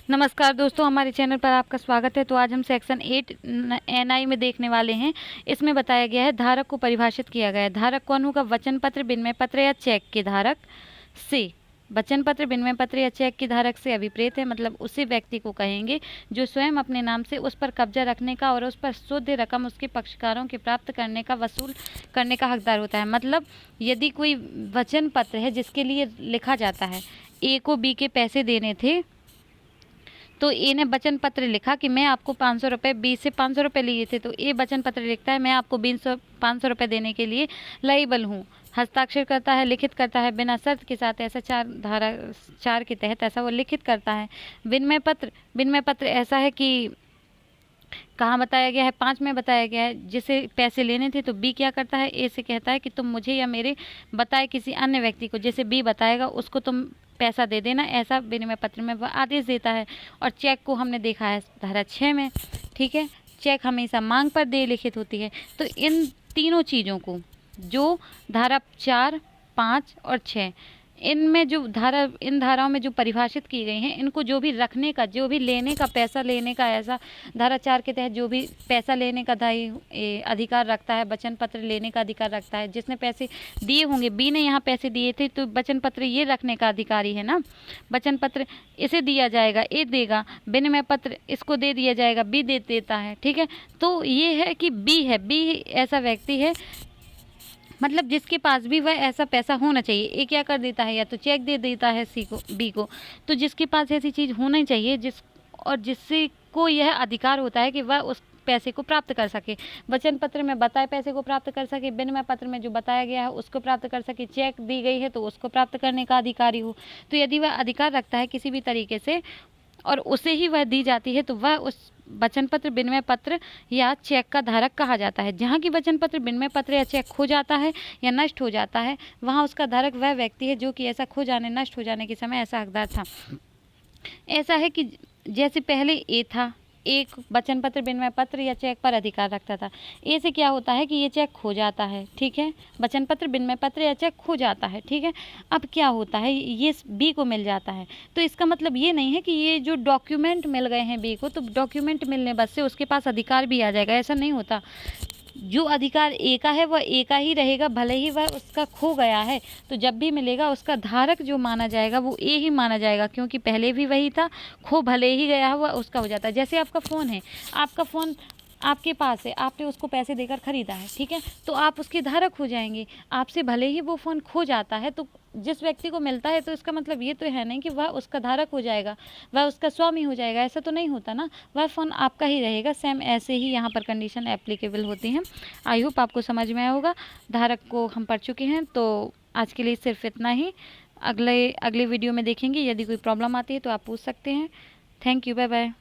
नमस्कार दोस्तों, हमारे चैनल पर आपका स्वागत है। तो आज हम सेक्शन 8 NI में देखने वाले हैं। इसमें बताया गया है धारक को परिभाषित किया गया है। धारक कौन होगा? वचन पत्र, विनिमय पत्र या चेक के धारक से। वचन पत्र, विनिमय पत्र या चेक के धारक से अभिप्रेत है, मतलब उसी व्यक्ति को कहेंगे जो स्वयं अपने नाम से उस पर कब्जा रखने का और उस पर शुद्ध रकम उसके पक्षकारों के प्राप्त करने का, वसूल करने का हकदार होता है। मतलब यदि कोई वचन पत्र है जिसके लिए लिखा जाता है ए को बी के पैसे देने थे, तो ए ने वचन पत्र लिखा कि मैं आपको 500 रुपये, बी से 500 रुपये लिए थे, तो ए वचन पत्र लिखता है मैं आपको 500 रुपये देने के लिए लायबल हूँ। हस्ताक्षर करता है, लिखित करता है बिना शर्त के साथ, ऐसा धारा 4 के तहत ऐसा वो लिखित करता है। विनिमय पत्र ऐसा है कि कहाँ बताया गया है? 5 में बताया गया है। जिसे पैसे लेने थे तो बी क्या करता है? ए से कहता है कि तुम मुझे या मेरे बताए किसी अन्य व्यक्ति को, जैसे बी बताएगा उसको तुम पैसा दे देना, ऐसा विनिमय पत्र में वह आदेश देता है। और चेक को हमने देखा है धारा 6 में, ठीक है। चेक हमेशा मांग पर दे लिखित होती है। तो इन तीनों चीज़ों को, जो धारा 4, 5 और 6, इनमें जो इन धाराओं में जो परिभाषित की गई हैं, इनको जो भी रखने का, जो भी लेने का, पैसा लेने का, ऐसा धारा 4 के तहत जो भी पैसा लेने का अधिकार रखता है, वचन पत्र लेने का अधिकार रखता है, जिसने पैसे दिए होंगे, बी ने यहाँ पैसे दिए थे तो वचन पत्र ये रखने का अधिकारी है ना। वचन पत्र इसे दिया जाएगा, ए देगा। विनिमय पत्र इसको दे दिया जाएगा, बी दे देता है, ठीक है। तो ये है कि बी ऐसा व्यक्ति है, मतलब जिसके पास भी वह ऐसा पैसा होना चाहिए। ये क्या कर देता है? या तो चेक दे देता है बी को। तो जिसके पास ऐसी चीज़ होनी चाहिए जिससे को यह अधिकार होता है कि वह उस पैसे को प्राप्त कर सके। वचन पत्र में बताए पैसे को प्राप्त कर सके, विनिमय पत्र में जो बताया गया है उसको प्राप्त कर सके, चेक दी गई है तो उसको प्राप्त करने का अधिकारी हो। तो यदि वह अधिकार रखता है किसी भी तरीके से और उसे ही वह दी जाती है, तो वह उस वचन पत्र, विनिमय पत्र या चेक का धारक कहा जाता है। जहाँ की वचन पत्र, विनिमय पत्र या चेक खो जाता है या नष्ट हो जाता है, वहाँ उसका धारक वह व्यक्ति है जो कि ऐसा खो जाने, नष्ट हो जाने के समय ऐसा हकदार था। ऐसा है कि जैसे पहले ए था, एक वचन पत्र, विनिमय पत्र या चेक पर अधिकार रखता था। ए से क्या होता है कि ये चेक खो जाता है, ठीक है। वचन पत्र, विनिमय पत्र या चेक खो जाता है, ठीक है। अब क्या होता है, ये बी को मिल जाता है। तो इसका मतलब ये नहीं है कि ये जो डॉक्यूमेंट मिल गए हैं बी को, तो डॉक्यूमेंट मिलने बस से उसके पास अधिकार भी आ जाएगा, ऐसा नहीं होता। जो अधिकार ए का है वह ए का ही रहेगा, भले ही वह उसका खो गया है। तो जब भी मिलेगा उसका धारक जो माना जाएगा वो ए ही माना जाएगा, क्योंकि पहले भी वही था। खो भले ही गया है वह उसका हो जाता है। जैसे आपका फ़ोन है, आपका फ़ोन आपके पास है, आपने उसको पैसे देकर ख़रीदा है, ठीक है, तो आप उसके धारक हो जाएंगे। आपसे भले ही वो फ़ोन खो जाता है, तो जिस व्यक्ति को मिलता है तो इसका मतलब ये तो है नहीं कि वह उसका धारक हो जाएगा, वह उसका स्वामी हो जाएगा, ऐसा तो नहीं होता ना। वह फ़ोन आपका ही रहेगा। सेम ऐसे ही यहाँ पर कंडीशन एप्लीकेबल होती हैं। आई होप आपको समझ में आया होगा। धारक को हम पढ़ चुके हैं, तो आज के लिए सिर्फ इतना ही। अगले वीडियो में देखेंगे। यदि कोई प्रॉब्लम आती है तो आप पूछ सकते हैं। Thank you, bye bye.